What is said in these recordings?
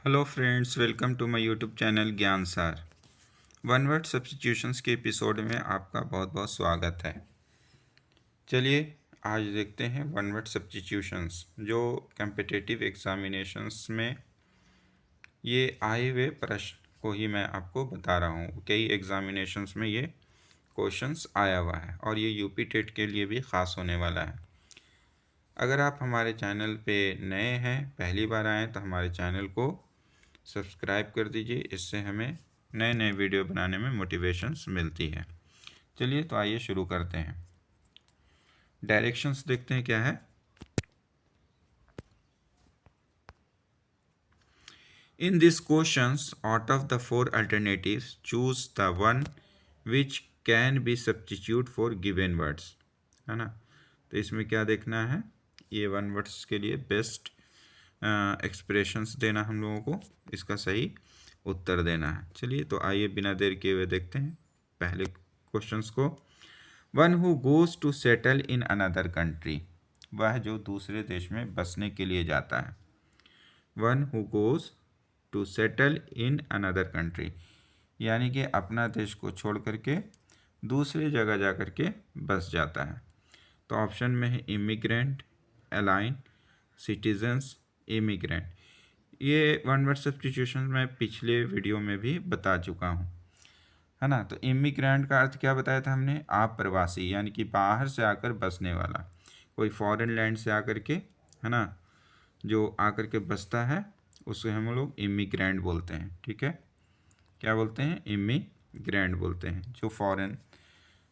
Hello friends, welcome to my YouTube channel Gyan Saar. One word substitutions के episode में आपका बहुत बहुत स्वागत है। चलिए आज देखते हैं वन वर्ड सब्स्टिट्यूशंस जो कॉम्पिटिटिव एग्जामिनेशंस में ये आए हुए प्रश्न को ही मैं आपको बता रहा हूँ। कई एग्जामिनेशंस में ये क्वेश्चंस आया हुआ है और ये यूपी टेट के लिए भी ख़ास होने वाला है। अगर आप हमारे चैनल पे नए हैं, पहली बार आए तो हमारे चैनल को सब्सक्राइब कर दीजिए। इससे हमें नए नए वीडियो बनाने में मोटिवेशंस मिलती है। चलिए तो आइए शुरू करते हैं। डायरेक्शंस देखते हैं क्या है। In this questions out of the four alternatives choose the one which can be substitute for given words, है ना। तो इसमें क्या देखना है, ये वन वर्ड्स के लिए बेस्ट एक्सप्रेशंस देना हम लोगों को, इसका सही उत्तर देना है। चलिए तो आइए बिना देर किए हुए देखते हैं पहले क्वेश्चंस को। One who goes to settle in another country, वह जो दूसरे देश में बसने के लिए जाता है। One who goes to settle in another country यानी कि अपना देश को छोड़ करके दूसरी जगह जा कर के बस जाता है। तो ऑप्शन में है इमिग्रेंट, अलाइन, सिटीजन्स, इमिग्रेंट। ये वन वर्ड सब्स्टिट्यूशन मैं पिछले वीडियो में भी बता चुका हूँ, है ना। तो इमिग्रेंट का अर्थ क्या बताया था हमने, अप्रवासी यानी कि बाहर से आकर बसने वाला, कोई फॉरेन लैंड से आकर के, है ना, जो आकर के बसता है उसे हम लोग इमिग्रेंट बोलते हैं। ठीक है, क्या बोलते हैं, इमिग्रेंट बोलते हैं, जो फॉरेन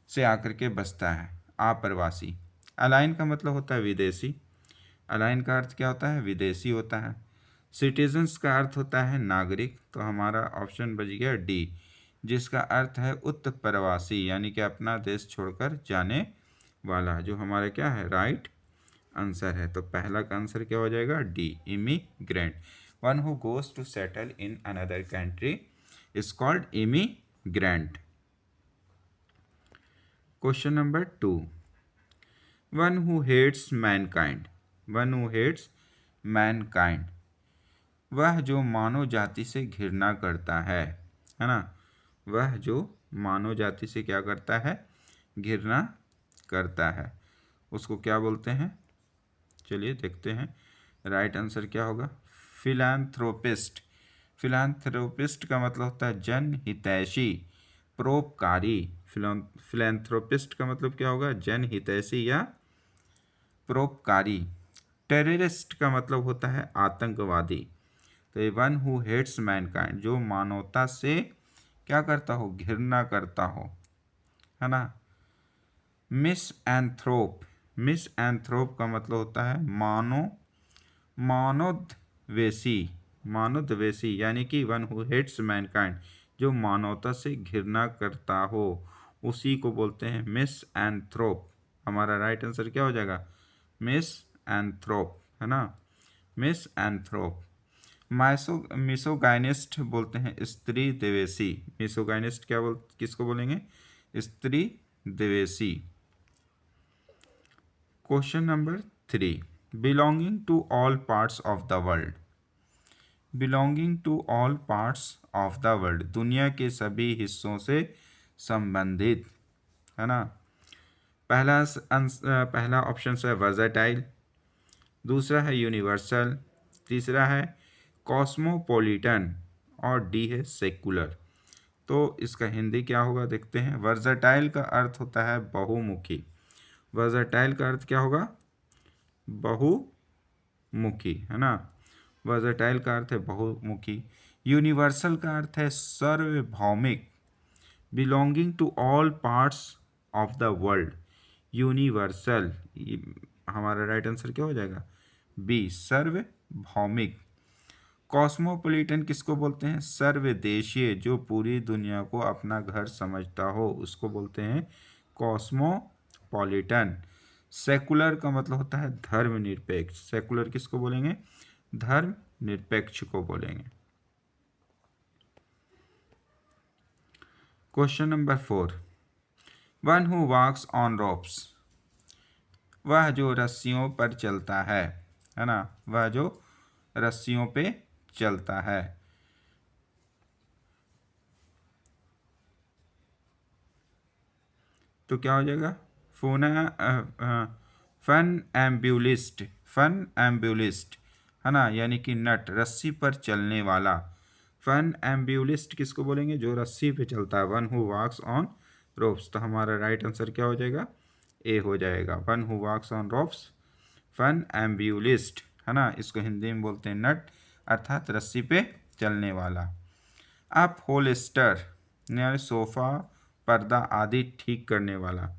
से आकर के बसता है, अप्रवासी। अलाइन का मतलब होता है विदेशी, अलाइन का अर्थ क्या होता है, विदेशी होता है। सिटीजन्स का अर्थ होता है नागरिक। तो हमारा ऑप्शन बच गया डी, जिसका अर्थ है उत्प्रवासी यानी कि अपना देश छोड़कर जाने वाला, जो हमारा क्या है, राइट आंसर है। तो पहला का आंसर क्या हो जाएगा, D, immigrant. One who goes to settle in another country is called immigrant. Question number 2, one who hates mankind, one who hates mankind, वह जो मानव जाति से घृणा करता है ना। वह जो मानव जाति से क्या करता है, घृणा करता है, उसको क्या बोलते हैं। चलिए देखते हैं राइट आंसर क्या होगा, फिलैंथ्रोपिस्ट। फिलैंथ्रोपिस्ट का मतलब होता है जनहितैषी, परोपकारी। फिलैंथ्रोपिस्ट का मतलब क्या होगा, जनहितैषी या परोपकारी। टेररिस्ट का मतलब होता है आतंकवादी। तो वन हु हेट्स मैनकाइंड, जो मानवता से क्या करता हो, घृणा करता हो, है ना। मिसएंथ्रोप, मिसएंथ्रोप का मतलब होता है मानवद्वेषी, मानवद्वेषी यानी कि वन हु हेट्स मैनकाइंड, जो मानवता से घृणा करता हो, उसी को बोलते हैं मिसएंथ्रोप। हमारा राइट आंसर क्या हो जाएगा, मिसएंथ्रोप, है ना, मिसएंथ्रोप। मिसोगाइनिस्ट बोलते हैं स्त्री द्वेषी, मिसोगाइनिस्ट क्या किसको बोलेंगे, स्त्री द्वेषी। Question number 3, belonging to all parts of the world, belonging to all parts of the world, दुनिया के सभी हिस्सों से संबंधित, है ना। पहला ऑप्शन है वर्सेटाइल, दूसरा है यूनिवर्सल, तीसरा है कॉस्मोपॉलिटन और डी है सेकुलर। तो इसका हिंदी क्या होगा देखते हैं। वर्सेटाइल का अर्थ होता है बहुमुखी, वर्सेटाइल का अर्थ क्या होगा, बहुमुखी, है ना। वर्सेटाइल का अर्थ है बहुमुखी। यूनिवर्सल का अर्थ है सार्वभौमिक, belonging to all parts of the world, universal. हमारा राइट आंसर क्या हो जाएगा, बी, सार्वभौमिक। कॉस्मोपॉलिटन किसको बोलते हैं, सर्वदेशीय, जो पूरी दुनिया को अपना घर समझता हो उसको बोलते हैं कॉस्मोपॉलिटन। सेकुलर का मतलब होता है धर्मनिरपेक्ष, सेकुलर किसको बोलेंगे, धर्मनिरपेक्ष को बोलेंगे। Question number 4, one who walks on ropes, वह जो रस्सियों पर चलता है ना, वह जो रस्सियों पे चलता है। तो क्या हो जाएगा? फन एम्ब्यूलिस्ट, फन एम्ब्यूलिस्ट, है ना, यानी कि नट, रस्सी पर चलने वाला। फन एम्ब्यूलिस्ट किसको बोलेंगे? जो रस्सी पे चलता है। One who walks on ropes. तो हमारा राइट आंसर क्या हो जाएगा? ए हो जाएगा। One who walks on ropes, funambulist, है ना, इसको हिंदी में बोलते हैं नट, अर्थात रस्सी पे चलने वाला। अप होल्स्टर यानी सोफा, पर्दा आदि ठीक करने वाला।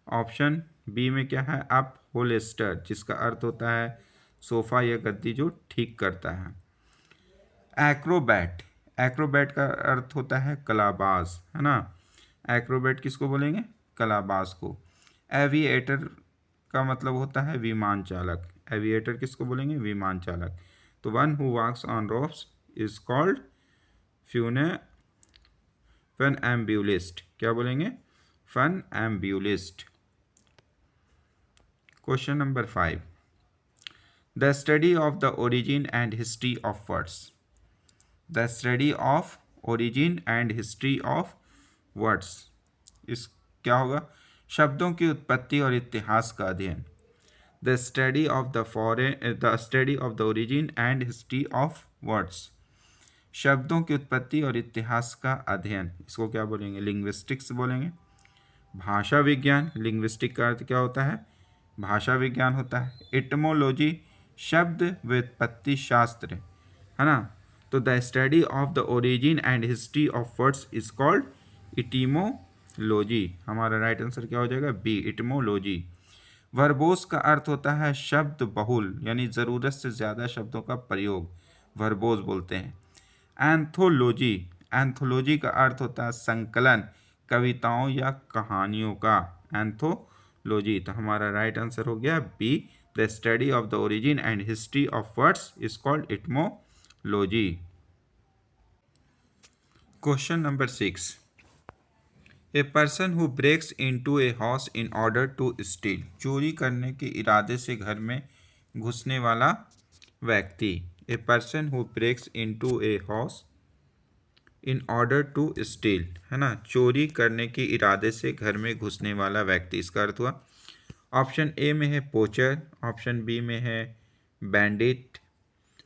ऑप्शन बी में क्या है? अप होल्स्टर, जिसका अर्थ होता है सोफा या गद्दी जो ठीक करता है। एक्रोबैट, एक्रोबैट का अर्थ होता है कलाबाज, है ना। एक्रोबैट किसको बोलेंगे? कलाबाज को। एविएटर का मतलब होता है विमान चालक। एविएटर किसको बोलेंगे? विमान चालक। तो one who walks on ropes is called फ्यूने फन एम्ब्यूलिस्ट। क्या बोलेंगे? Funambulist. Question number 5, the study of the origin and history of words. The study of origin and history of words, इस क्या होगा? शब्दों की उत्पत्ति और इतिहास का अध्ययन। The study of the study of the origin and history of words, शब्दों की उत्पत्ति और इतिहास का अध्ययन, इसको क्या बोलेंगे? लिंग्विस्टिक्स बोलेंगे। भाषा विज्ञान, लिंग्विस्टिक का अर्थ क्या होता है? भाषा विज्ञान होता है। इटमोलॉजी, शब्द व्युत्पत्ति शास्त्र, है ना। तो the study of the origin and history of words is called etymology. हमारा राइट आंसर क्या हो जाएगा? B, etymology. वर्बोस का अर्थ होता है शब्द बहुल, यानी ज़रूरत से ज़्यादा शब्दों का प्रयोग, वर्बोस बोलते हैं। एंथोलॉजी, एंथोलॉजी का अर्थ होता है संकलन, कविताओं या कहानियों का। एंथोलॉजी। तो हमारा राइट आंसर हो गया B, the study of the origin and history of words is called etymology. Question number 6, a person who breaks into a house in order to steal. चोरी करने के इरादे से घर में घुसने वाला व्यक्ति। A person who breaks into a house in order to steal, है ना, चोरी करने के इरादे से घर में घुसने वाला व्यक्ति, इसका अर्थ हुआ। ऑप्शन ए में है पोचर, ऑप्शन बी में है बैंडिट,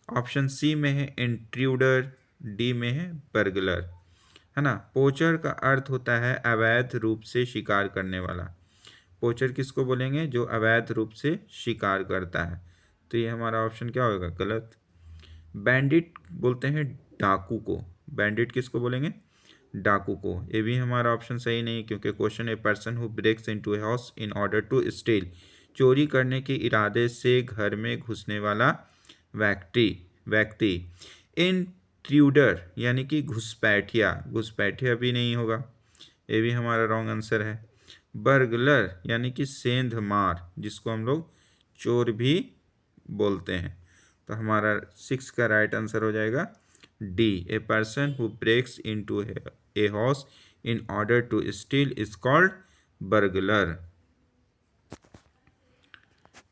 ऑप्शन सी में है इंट्रूडर, डी में है बर्गलर, है ना। पोचर का अर्थ होता है अवैध रूप से शिकार करने वाला। पोचर किसको बोलेंगे? जो अवैध रूप से शिकार करता है। तो ये हमारा ऑप्शन क्या होगा? गलत। बैंडिट बोलते हैं डाकू को। बैंडिट किसको बोलेंगे? डाकू को। ये भी हमारा ऑप्शन सही नहीं, क्योंकि question a person who breaks into a house in order to steal, चोरी करने के इरादे से घर में घुसने वाला व्यक्ति। इंट्रूडर यानी कि घुसपैठिया, घुसपैठिया भी नहीं होगा, ये भी हमारा रॉन्ग आंसर है। बर्गलर यानी कि सेंधमार, जिसको हम लोग चोर भी बोलते हैं। तो हमारा 6 का राइट आंसर हो जाएगा D, a person who breaks into a house in order to steal is called burglar.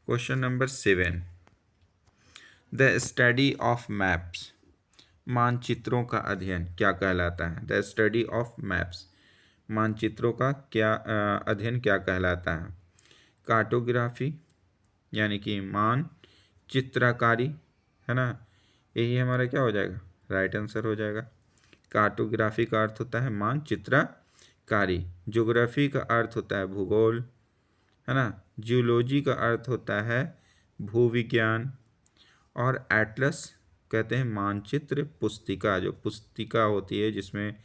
Question number 7, the study of maps, मानचित्रों का अध्ययन क्या कहलाता है? द स्टडी ऑफ मैप्स, मानचित्रों का क्या अध्ययन क्या कहलाता है? कार्टोग्राफी यानी कि मानचित्रकारी, है ना, यही हमारा क्या हो जाएगा? राइट आंसर हो जाएगा। कार्टोग्राफी का अर्थ होता है मानचित्रकारी। ज्योग्राफी का अर्थ होता है भूगोल, है ना। जियोलॉजी का अर्थ होता है भूविज्ञान। और एटलस कहते हैं मानचित्र पुस्तिका, जो पुस्तिका होती है जिसमें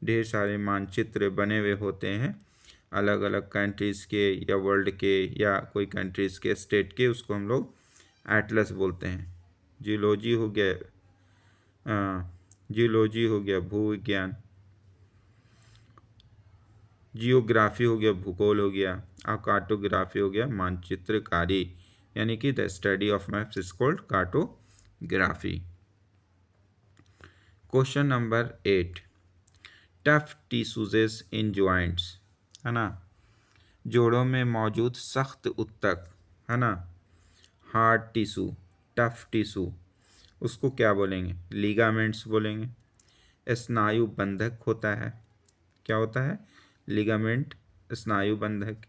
ढेर सारे मानचित्र बने हुए होते हैं अलग अलग कंट्रीज़ के या वर्ल्ड के या कोई कंट्रीज़ के, स्टेट के, उसको हम लोग एटलस बोलते हैं। जियोलॉजी हो गया, जियोलॉजी हो गया भूविज्ञान, जियोग्राफी हो गया भूगोल हो गया, और कार्टोग्राफी हो गया मानचित्रकारी, यानी कि the study of maps is called cartography. Question number 8, tough tissues in joints, है ना, जोड़ों में मौजूद सख्त उत्तक, है ना, हार्ड टिश्यू, टफ टिश्यू, उसको क्या बोलेंगे? लिगामेंट्स बोलेंगे। स्नायु बंधक होता है, क्या होता है? लिगामेंट, स्नायु बंधक।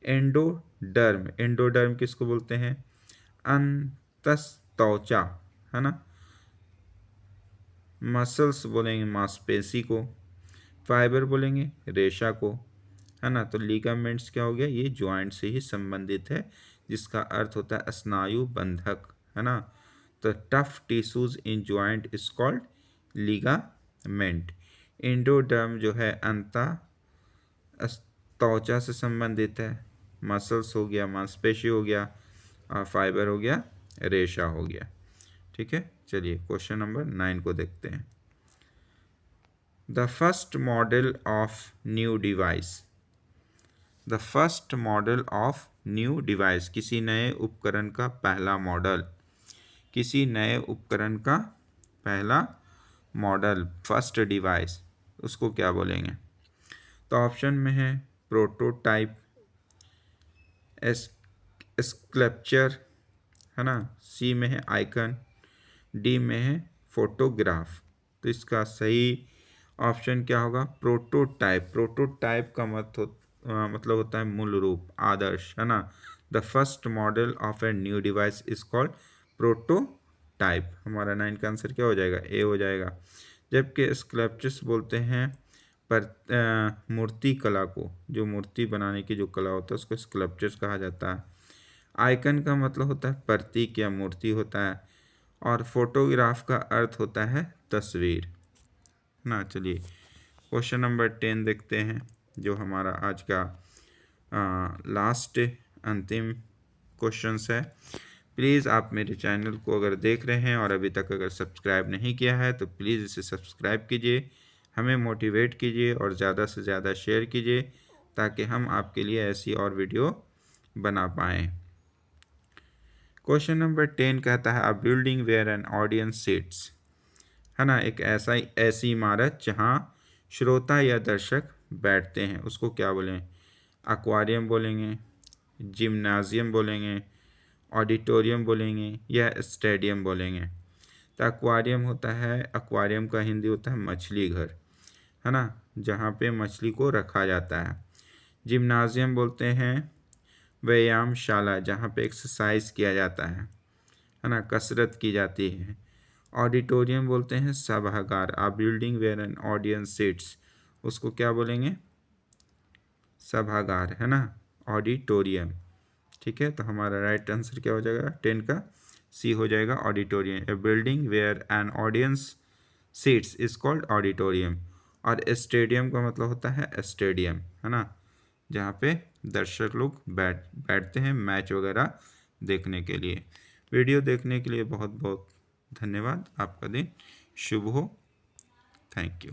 एंडोडर्म, एंडोडर्म किसको बोलते हैं? अंतस्त्वचा, है ना। मसल्स बोलेंगे मांसपेशी को। फाइबर बोलेंगे रेशा को, है ना। तो लिगामेंट्स क्या हो गया? ये ज्वाइंट से ही संबंधित है, जिसका अर्थ होता है स्नायु बंधक, है ना। तो tough tissues in joint is called ligament. Endoderm जो है अंत त्वचा से संबंधित है। मसल्स हो गया, मांसपेशी हो गया, और फाइबर हो गया, रेशा हो गया। ठीक है, चलिए क्वेश्चन नंबर 9 को देखते हैं। The first model of new device. The first model of new device, किसी नए उपकरण का पहला मॉडल। किसी नए उपकरण का पहला मॉडल, फर्स्ट डिवाइस, उसको क्या बोलेंगे? तो ऑप्शन में है प्रोटोटाइप, स्कल्पचर, है ना। सी में है आइकन, डी में है फोटोग्राफ। तो इसका सही ऑप्शन क्या होगा? प्रोटोटाइप। प्रोटोटाइप का मतलब होता है मूल रूप, आदर्श, है ना। The first model of a new device is called prototype. हमारा 9 का आंसर क्या हो जाएगा? ए हो जाएगा। जबकि स्कल्पचर्स बोलते हैं पर मूर्ति कला को, जो मूर्ति बनाने की जो कला होता है उसको स्कल्पचर्स कहा जाता है। आइकन का मतलब होता है प्रतीक या मूर्ति होता है, और फोटोग्राफ का अर्थ होता है तस्वीर, है ना। चलिए क्वेश्चन नंबर 10 देखते हैं, जो हमारा आज का लास्ट अंतिम क्वेश्चंस है। प्लीज़ आप मेरे चैनल को अगर देख रहे हैं और अभी तक अगर सब्सक्राइब नहीं किया है तो प्लीज़ इसे सब्सक्राइब कीजिए, हमें मोटिवेट कीजिए और ज़्यादा से ज़्यादा शेयर कीजिए, ताकि हम आपके लिए ऐसी और वीडियो बना पाएँ। क्वेश्चन नंबर 10 कहता है a building where an audience seats, है ना। एक ऐसी इमारत जहाँ श्रोता या दर्शक बैठते हैं, उसको क्या बोलें? एक्वेरियम बोलेंगे, जिम्नाजियम बोलेंगे, ऑडिटोरियम बोलेंगे, या स्टेडियम बोलेंगे। तो एक्वेरियम होता है, एक्वेरियम का हिंदी होता है मछली घर, है ना, जहाँ पे मछली को रखा जाता है। जिम्नाजियम बोलते हैं व्यायामशाला, जहाँ पे एक्सरसाइज किया जाता है ना, कसरत की जाती है। ऑडिटोरियम बोलते हैं सभागार, a building where an audience seats, उसको क्या बोलेंगे? सभागार, है ना, ऑडिटोरियम। ठीक है, तो हमारा राइट आंसर क्या हो जाएगा? 10 का सी हो जाएगा, auditorium. A building where an audience seats is called auditorium. और स्टेडियम का मतलब होता है स्टेडियम, है ना, जहाँ पे दर्शक लोग बैठते हैं मैच वगैरह देखने के लिए। वीडियो देखने के लिए बहुत बहुत धन्यवाद। आपका दिन शुभ हो। Thank you.